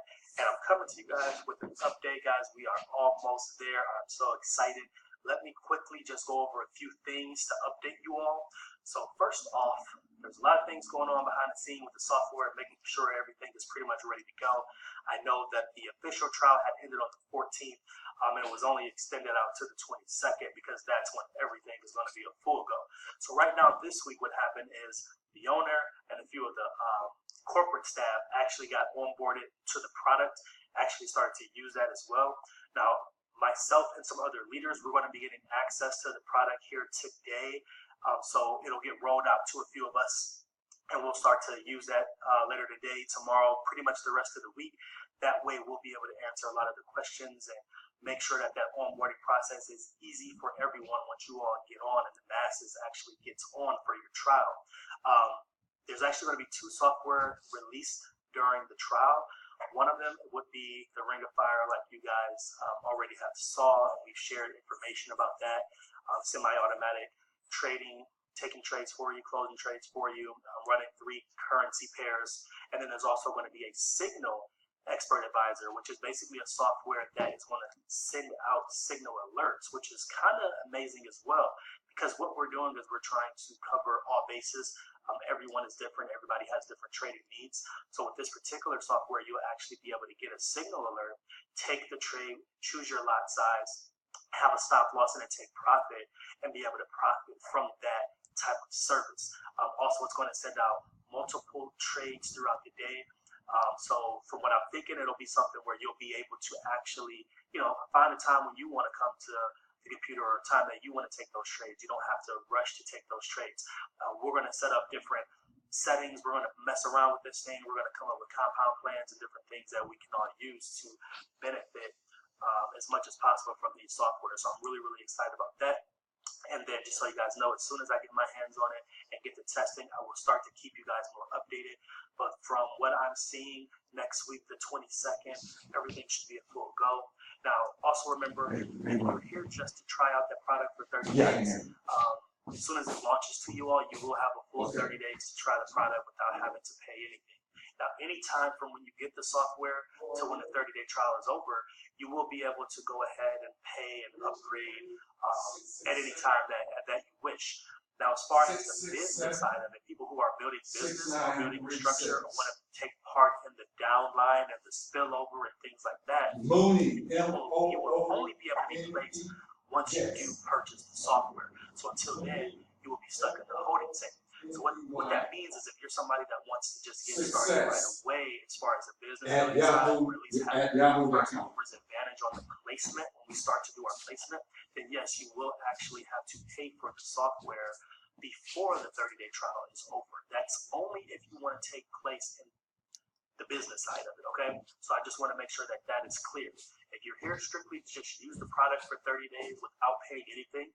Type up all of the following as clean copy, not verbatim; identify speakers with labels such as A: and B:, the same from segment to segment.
A: that. And I'm coming to you guys with an update, guys. We are almost there. I'm so excited. Let me quickly just go over a few things to update you all. So first off, there's a lot of things going on behind the scene with the software, making sure everything is pretty much ready to go. I know that the official trial had ended on the 14th, and it was only extended out to the 22nd because that's when everything is going to be a full go. So right now, this week, what happened is the owner and a few of the corporate staff actually got onboarded to the product, actually started to use that as well. Now, myself and some other leaders, we're going to be getting access to the product here today. So it'll get rolled out to a few of us, and we'll start to use that later today, tomorrow, pretty much the rest of the week. That way we'll be able to answer a lot of the questions and make sure that that onboarding process is easy for everyone once you all get on and the masses actually gets on for your trial. There's actually going to be 2 software released during the trial. One of them would be the Ring of Fire, like you guys already have saw. We've shared information about that. Semi-automatic trading, taking trades for you, closing trades for you, running 3 currency pairs. And then there's also going to be a Signal Expert Advisor, which is basically a software that is going to send out signal alerts, which is kind of amazing as well, because what we're doing is we're trying to cover all bases. Everyone is different. Everybody has different trading needs. So with this particular software, you'll actually be able to get a signal alert, take the trade, choose your lot size, have a stop loss and a take profit, and be able to profit from that type of service. Also, it's going to send out multiple trades throughout the day. So from what I'm thinking, it'll be something where you'll be able to actually, find a time when you want to come to the computer or a time that you want to take those trades. You don't have to rush to take those trades. We're going to set up different settings. We're going to mess around with this thing. We're going to come up with compound plans and different things that we can all use to benefit as much as possible from these software. So I'm really, really excited about that. And then just so you guys know, as soon as I get my hands on it and get the testing, I will start to keep you guys more updated. But from what I'm seeing next week, the 22nd, everything should be a full go. Now, also remember, we're here just to try out the product for 30 days. As soon as it launches to you all, you will have a full 30 days to try the product without having to pay anything. Now, anytime from when you get the software to when the 30-day trial is over, you will be able to go ahead and pay and upgrade at any time that you wish. Now, as far as the business side of it, people who are building business or building structure or want to take part in the downline and the spillover and things like that, you will only be able to be placed once you do purchase the software. So until then, you will be stuck in the holding tank. So what that means is if you're somebody that wants to just get started right away as far as a business building side, or at least have first movers advantage on the placement when we start to do our placement, then yes, you will actually have to pay for the software before the 30-day trial is over. That's only if you want to take place in the business side of it, okay? So I just want to make sure that that is clear. If you're here strictly to just use the product for 30 days without paying anything,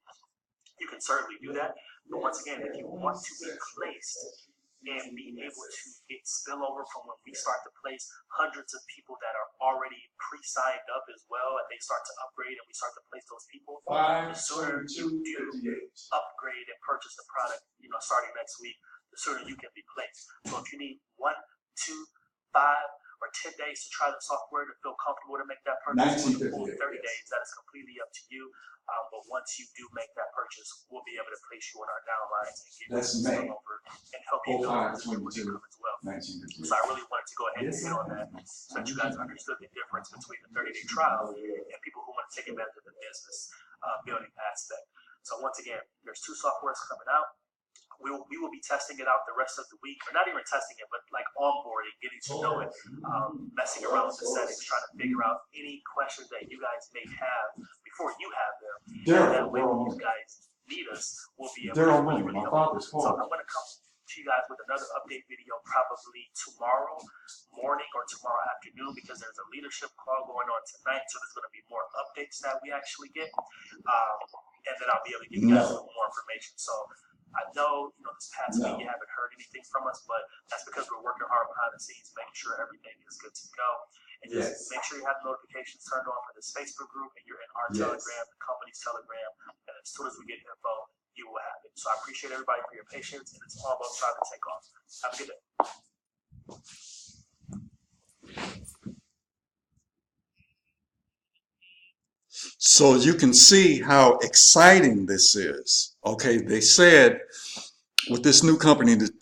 A: you can certainly do that. But once again, if you want to be placed and be able to get spillover from when we start to place hundreds of people that are already pre-signed up as well, and they start to upgrade and we start to place those people, the sooner you do upgrade and purchase the product, starting next week, the sooner you can be placed. So if you need 1, 2, 5, or 10 days to try the software to feel comfortable to make that purchase for the full 30 days, that is completely up to you. But once you do make that purchase, we'll be able to place you on our downlines and get you over and help you build as well. So I really wanted to go ahead and hit on that so that you guys understood the difference between the 30-day trial and people who want to take advantage of the business building aspect. So once again, there's 2 softwares coming out. We will be testing it out the rest of the week, or not even testing it, but like onboarding, getting to know it, messing around with the settings, trying to figure out any questions that you guys may have before you have them. And that way, when you guys need us, we'll be able to really help. So I'm going to come to you guys with another update video probably tomorrow morning or tomorrow afternoon, because there's a leadership call going on tonight, so there's going to be more updates that we actually get, and then I'll be able to give you guys a little more information. So I know, this past week you haven't heard anything from us, but that's because we're working hard behind the scenes, making sure everything is good to go. And just make sure you have notifications turned on for this Facebook group, and you're in our Telegram, the company's Telegram, and as soon as we get info, you will have it. So I appreciate everybody for your patience, and it's almost time to take off. Have a good day.
B: So you can see how exciting this is. Okay, they said with this new company, they'll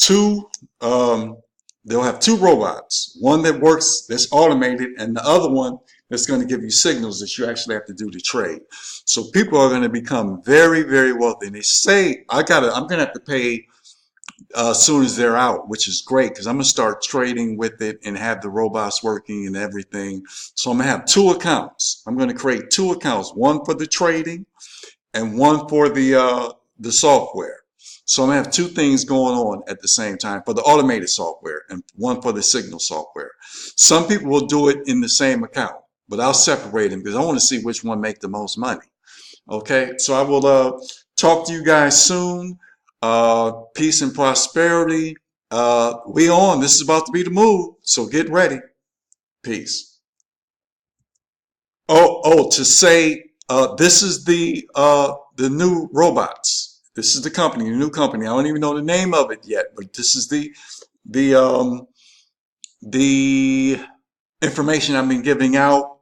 B: have two robots, one that works, that's automated, and the other one that's going to give you signals that you actually have to do the trade. So people are going to become very, very wealthy. And they say, I'm going to have to pay as soon as they're out, which is great because I'm going to start trading with it and have the robots working and everything. So I'm going to have two accounts. I'm going to create two accounts, one for the trading and one for the software. So I'm gonna have two things going on at the same time for the automated software and one for the signal software. Some people will do it in the same account, but I'll separate them because I want to see which one make the most money. Okay, so I will talk to you guys soon. Peace and prosperity. We on. This is about to be the move, so get ready. Peace. To say this is the new robots. This is the company, the new company. I don't even know the name of it yet, but this is the information I've been giving out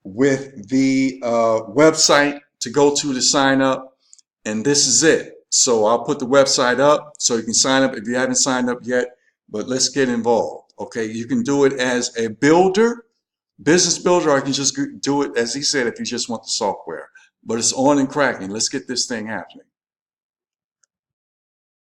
B: with the website to go to sign up, and this is it. So I'll put the website up so you can sign up if you haven't signed up yet. But let's get involved. Okay, you can do it as a builder. Business builder, I can just do it, as he said, if you just want the software. But it's on and cracking. Let's get this thing happening.